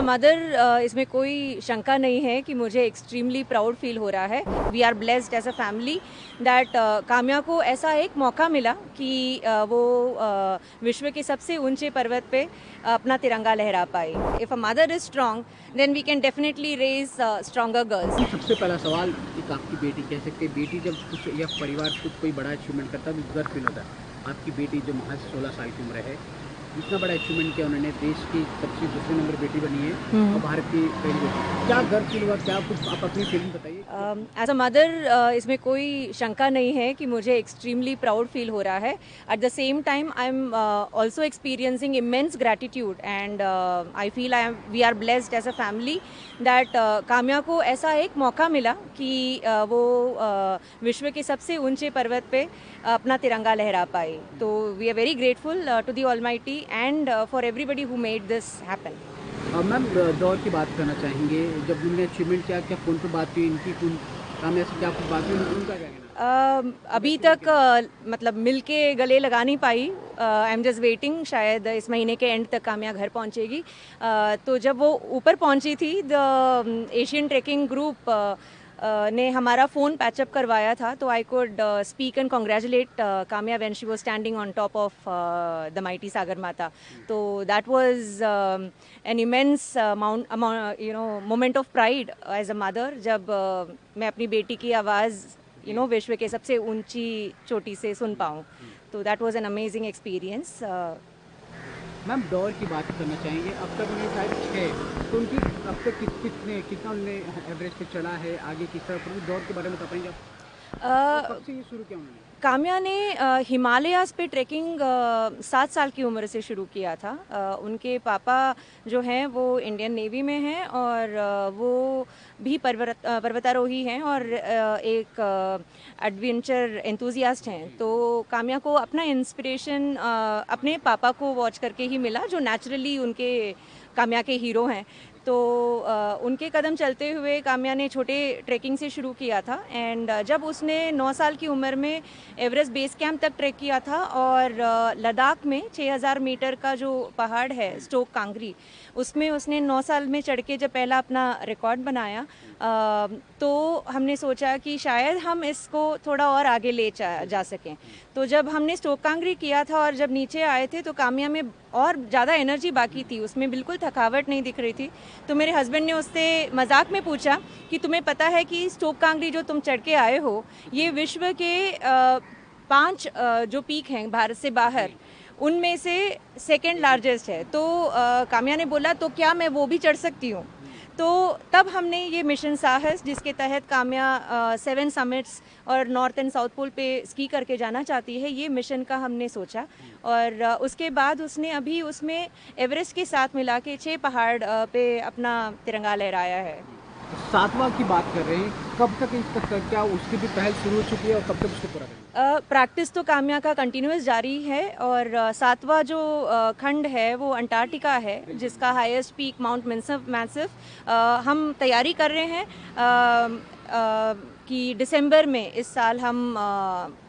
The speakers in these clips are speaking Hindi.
मदर इसमें कोई शंका नहीं है कि मुझे एक्सट्रीमली प्राउड फील हो रहा है। We are blessed as a family that Kamya को ऐसा एक मौका मिला कि वो विश्व के सबसे ऊंचे पर्वत पे अपना तिरंगा लहरा पाए। If a mother is strong then we can definitely raise stronger girls. सबसे पहला सवाल, एक आपकी बेटी कह सकते हैं, बेटी जब कुछ या परिवार कुछ कोई बड़ा अचीवमेंट करता है तो गर्व फील होता है। आपकी बेटी जो महज 16 साल की उम्र है, इतना बड़ा अचीवमेंट किया उन्होंने, देश की सबसे दूसरे नंबर बेटी बनी है और भारत की पहली बेटी, क्या गर्व फील हुआ, क्या कुछ आप अपनी फीलिंग बताइए। एज अ मदर इसमें कोई शंका नहीं है कि मुझे एक्सट्रीमली प्राउड फील हो रहा है। At the same time I am also experiencing immense gratitude and I feel we are blessed as a family that Kamya को ऐसा एक मौका मिला कि वो विश्व के सबसे ऊंचे पर्वत पे अपना तिरंगा लहरा पाए। तो we are very grateful to the Almighty and for everybody who made this happen. Ma'am, दौर की बात करना चाहेंगे, जब उन्होंने अचीवमेंट किया, क्या फ़ोन पे बात हुई इनकी, काम्या से क्या कुछ बात हुई, उनका क्या कहना? अभी तक मतलब मिल के गले लगा नहीं पाई। आई एम जस्ट वेटिंग, शायद इस महीने के एंड तक काम्या घर पहुंचेगी। तो जब वो ऊपर पहुंची थी, द एशियन ट्रेकिंग ग्रुप ने हमारा फ़ोन पैचअप करवाया था, तो I could speak and congratulate Kamya when she was standing on top of the mighty Sagar Mata. तो that was an immense moment of pride as a mother, जब मैं अपनी बेटी की आवाज़ विश्व के सबसे ऊंची चोटी से सुन पाऊँ। तो that was an amazing experience. Ma'am, दौर की बात करना चाहेंगे, अब तक उन्हें शायद 6, तो उनकी अब तक कितना उन्होंने एवरेज पे चढ़ा है, आगे किस तरह पूरे दौर के बारे में बताएंगे आप? कब से ये शुरू किया उन्होंने? काम्या ने हिमालयाज़ पे ट्रैकिंग 7 साल की उम्र से शुरू किया था। उनके पापा जो हैं वो इंडियन नेवी में हैं और वो भी पर्वतारोही हैं और एक एडवेंचर एंथुजियास्ट हैं। तो काम्या को अपना इंस्पिरेशन अपने पापा को वॉच करके ही मिला, जो नेचुरली उनके काम्या के हीरो हैं। तो उनके कदम चलते हुए काम्या ने छोटे ट्रैकिंग से शुरू किया था एंड जब उसने 9 साल की उम्र में एवरेस्ट बेस कैंप तक ट्रैक किया था और लद्दाख में 6000 मीटर का जो पहाड़ है स्टोक कांगरी, उसमें उसने 9 साल में चढ़ के जब पहला अपना रिकॉर्ड बनाया, तो हमने सोचा कि शायद हम इसको थोड़ा और आगे ले जा सकें। तो जब हमने स्टोक कांगरी किया था और जब नीचे आए थे तो काम्या में और ज़्यादा एनर्जी बाकी थी, उसमें बिल्कुल थकावट नहीं दिख रही थी। तो मेरे हस्बैंड ने उससे मजाक में पूछा कि तुम्हें पता है कि स्टोक कांगरी जो तुम चढ़ के आए हो, ये विश्व के 5 जो पीक हैं भारत से बाहर, उनमें से सेकेंड लार्जेस्ट है। तो काम्या ने बोला तो क्या मैं वो भी चढ़ सकती हूँ? तो तब हमने ये मिशन साहस, जिसके तहत काम्या 7 समिट्स और नॉर्थ एंड साउथ पोल पे स्की करके जाना चाहती है, ये मिशन का हमने सोचा। और उसके बाद उसने अभी उसमें एवरेस्ट के साथ मिला के 6 पहाड़ पे अपना तिरंगा लहराया है। 7वां की बात कर रहे हैं, कब तक इस तक क्या उसकी भी पहल शुरू हो चुकी है और कब तक उसको पूरा करेंगे? प्रैक्टिस तो काम्या का कंटिन्यूस जारी है और 7वां जो खंड है वो अंटार्कटिका है, जिसका हाईएस्ट पीक माउंट मैसिव। हम तैयारी कर रहे हैं कि दिसंबर में इस साल हम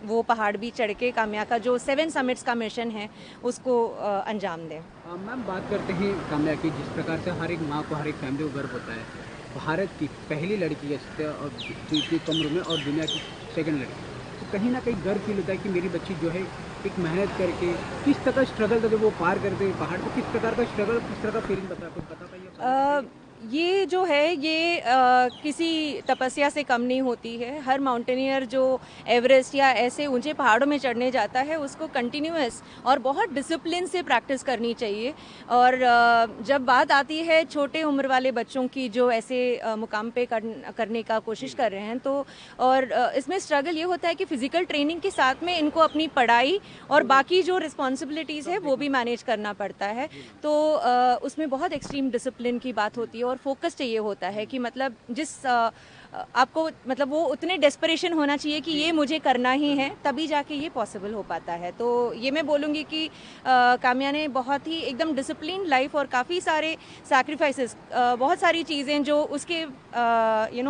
वो पहाड़ भी चढ़ के काम्या का जो 7 समिट्स का मिशन है उसको अंजाम दें। मैम, बात करते हैं काम्या की, जिस प्रकार से हर एक माँ को, हर एक फैमिली को गर्व होता है, भारत की पहली लड़की है और इतनी कम उम्र में और दुनिया की सेकंड लड़की, तो कहीं ना कहीं गर्व फील होता है कि मेरी बच्ची जो है एक मेहनत करके किस तरह का स्ट्रगल था, जब वो पार करते पहाड़ को, किस प्रकार का स्ट्रगल, किस तरह का फीलिंग बता पाइए? ये जो है ये किसी तपस्या से कम नहीं होती है। हर माउंटेनियर जो एवरेस्ट या ऐसे ऊंचे पहाड़ों में चढ़ने जाता है उसको कंटिन्यूअस और बहुत डिसिप्लिन से प्रैक्टिस करनी चाहिए। और जब बात आती है छोटे उम्र वाले बच्चों की जो ऐसे मुकाम पे करने का कोशिश कर रहे हैं, तो और इसमें स्ट्रगल ये होता है कि फिजिकल ट्रेनिंग के साथ में इनको अपनी पढ़ाई और बाकी जो रिस्पॉन्सिबिलिटीज़ है वो भी मैनेज करना पड़ता है। तो उसमें बहुत एक्सट्रीम डिसिप्लिन की बात होती है और फोकस चाहिए होता है कि मतलब जिस आपको मतलब वो उतने डेस्परेशन होना चाहिए कि ये मुझे करना ही है, तभी जाके ये पॉसिबल हो पाता है। तो ये मैं बोलूँगी कि काम्या ने बहुत ही एकदम डिसिप्लिन लाइफ और काफ़ी सारे सैक्रिफाइसेस, बहुत सारी चीज़ें जो उसके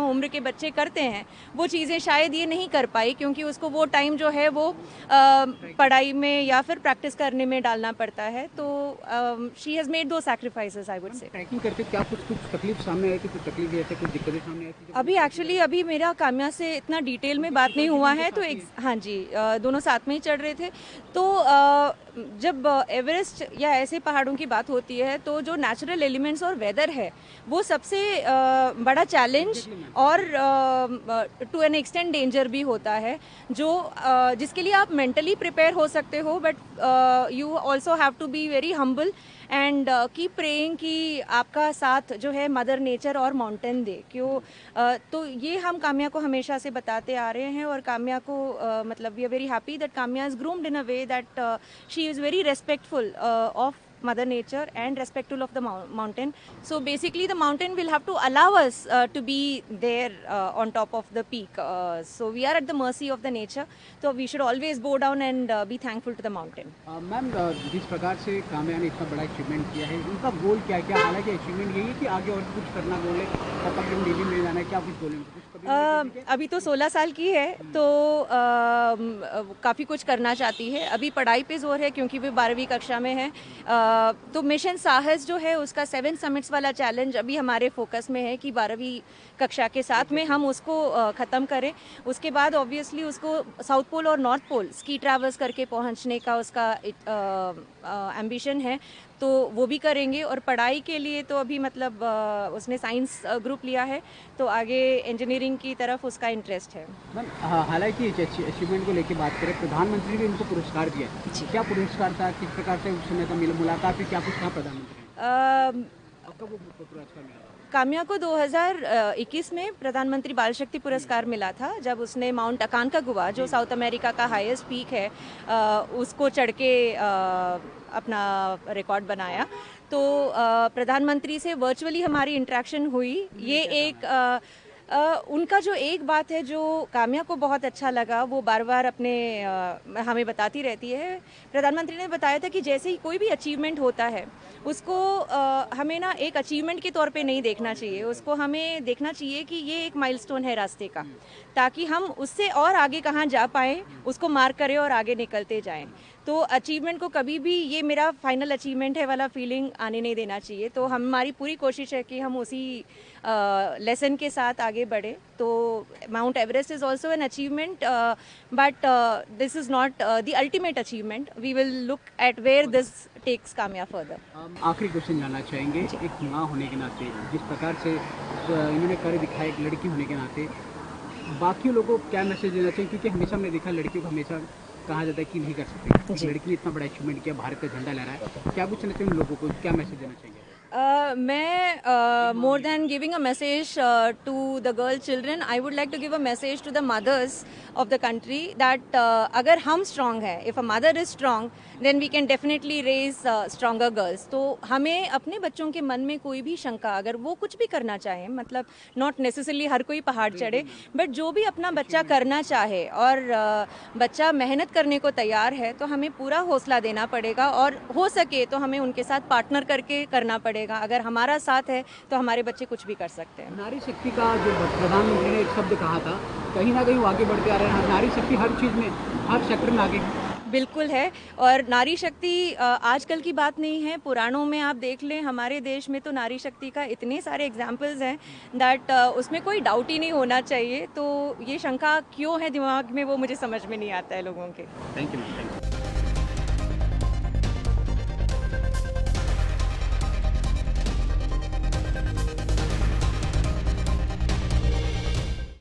उम्र के बच्चे करते हैं, वो चीज़ें शायद ये नहीं कर पाई क्योंकि उसको वो टाइम जो है वो पढ़ाई में या फिर प्रैक्टिस करने में डालना पड़ता है। तो she has made two sacrifices, I would say. Tracking करते क्या कुछ तकलीफ सामने आई थी, कुछ तकलीफ ऐसे कुछ दिक्कतें सामने आई थी? अभी मेरा काम्या से इतना डिटेल में बात नहीं हुआ है, तो हाँ जी, दोनों साथ में ही चढ़ रहे थे। तो जब एवरेस्ट या ऐसे पहाड़ों की बात होती है तो जो नेचुरल एलिमेंट्स और वेदर है वो सबसे बड़ा चैलेंज और टू एन एक्सटेंड डेंजर भी होता है, जो जिसके लिए आप मेंटली प्रिपेयर हो सकते हो, but you also have to be very humble and keep praying कि आपका साथ जो है मदर नेचर और माउंटेन दे। तो ये हम काम्या को हमेशा से बताते आ रहे हैं, और काम्या को मतलब we are very happy that Kamya is groomed in a way that she is very respectful of mother nature and respectful of the mountain. So basically the mountain will have to allow us to be there on top of the peak. So we are at the mercy of the nature, so we should always bow down and be thankful to the mountain. Ma'am, जिस प्रकार से काम्या ने इतना बड़ा अचीवमेंट किया है, उनका गोल क्या है? हालांकि अचीवमेंट यही है कि आगे और कुछ करना गोल है, पापा के दिल्ली में जाना है, क्या कुछ गोल है? अभी तो 16 साल की है, तो काफ़ी कुछ करना चाहती है। अभी पढ़ाई पे जोर है क्योंकि वो 12वीं कक्षा में है। तो मिशन साहस जो है उसका 7 समिट्स वाला चैलेंज अभी हमारे फोकस में है कि 12वीं कक्षा के साथ में हम उसको ख़त्म करें। उसके बाद ऑब्वियसली उसको साउथ पोल और नॉर्थ पोल स्की ट्रैवर्स करके पहुंचने का उसका एम्बिशन है, तो वो भी करेंगे। और पढ़ाई के लिए तो अभी मतलब उसने साइंस ग्रुप लिया है, तो आगे इंजीनियरिंग की तरफ उसका इंटरेस्ट है। मैम, हालांकि अचीवमेंट को लेकर बात करें, प्रधानमंत्री ने उनको पुरस्कार दिया, क्या पुरस्कार था, किस प्रकार से उस समय का मुलाकात हुई, क्या कुछ कहा प्रधानमंत्री ने? आपका वो पुरस्कार मिला? काम्या को 2021 में प्रधानमंत्री बाल शक्ति पुरस्कार मिला था, जब उसने माउंट अकानकागुआ, जो साउथ अमेरिका का हाईएस्ट पीक है, उसको चढ़ के अपना रिकॉर्ड बनाया। तो प्रधानमंत्री से वर्चुअली हमारी इंटरेक्शन हुई। ये एक उनका जो एक बात है जो काम्या को बहुत अच्छा लगा, वो बार बार अपने हमें बताती रहती है। प्रधानमंत्री ने बताया था कि जैसे ही कोई भी अचीवमेंट होता है उसको हमें ना एक अचीवमेंट के तौर पे नहीं देखना चाहिए, उसको हमें देखना चाहिए कि ये एक माइलस्टोन है रास्ते का, ताकि हम उससे और आगे कहाँ जा पाएँ उसको मार्क करें और आगे निकलते जाएं। तो अचीवमेंट को कभी भी ये मेरा फाइनल अचीवमेंट है वाला फीलिंग आने नहीं देना चाहिए। तो हमारी पूरी कोशिश है कि हम उसी लेसन के साथ आगे बढ़े। तो Mount Everest is also an achievement, but this is not the ultimate achievement. We will look at where this takes Kamya further. आखिरी क्वेश्चन जानना चाहेंगे, एक माँ होने के नाते जिस प्रकार से इन्होंने कर दिखाया, एक लड़की होने के नाते बाकी लोगों को क्या मैसेज देना चाहिए? क्योंकि हमेशा हमने देखा लड़कियों को हमेशा कहा जाता है कि नहीं कर सकते, लड़की ने इतना बड़ा अचीवमेंट किया, भारत का झंडा लहरा है, क्या कुछ चाहिए लोगों को, क्या मैसेज देना चाहिए? मैं more than giving a message to the girl children, I would like to give a message to the mothers of the country that अगर हम strong हैं, if a mother is strong, then we can definitely raise stronger girls. तो हमें अपने बच्चों के मन में कोई भी शंका, अगर वो कुछ भी करना चाहें, मतलब not necessarily हर कोई पहाड़ चढ़े, बट जो भी अपना बच्चा करना चाहे और बच्चा मेहनत करने को तैयार है, तो हमें पूरा हौसला देना पड़ेगा, और हो सके तो हमें उनके साथ पार्टनर करके करना पड़ेगा। अगर हमारा साथ है तो हमारे बच्चे कुछ भी कर सकते हैं। नारी शक्ति का जो प्रधानमंत्री ने एक शब्द कहा था, कहीं ना कहीं वो आगे बढ़ते आ रहे हैं। नारी शक्ति हर चीज़ में, हर सेक्टर में आगे बिल्कुल है। और नारी शक्ति आजकल की बात नहीं है, पुराणों में आप देख लें, हमारे देश में तो नारी शक्ति का इतने सारे एग्जाम्पल्स हैं दैट उसमें कोई डाउट ही नहीं होना चाहिए। तो ये शंका क्यों है दिमाग में, वो मुझे समझ में नहीं आता है लोगों के। Thank you.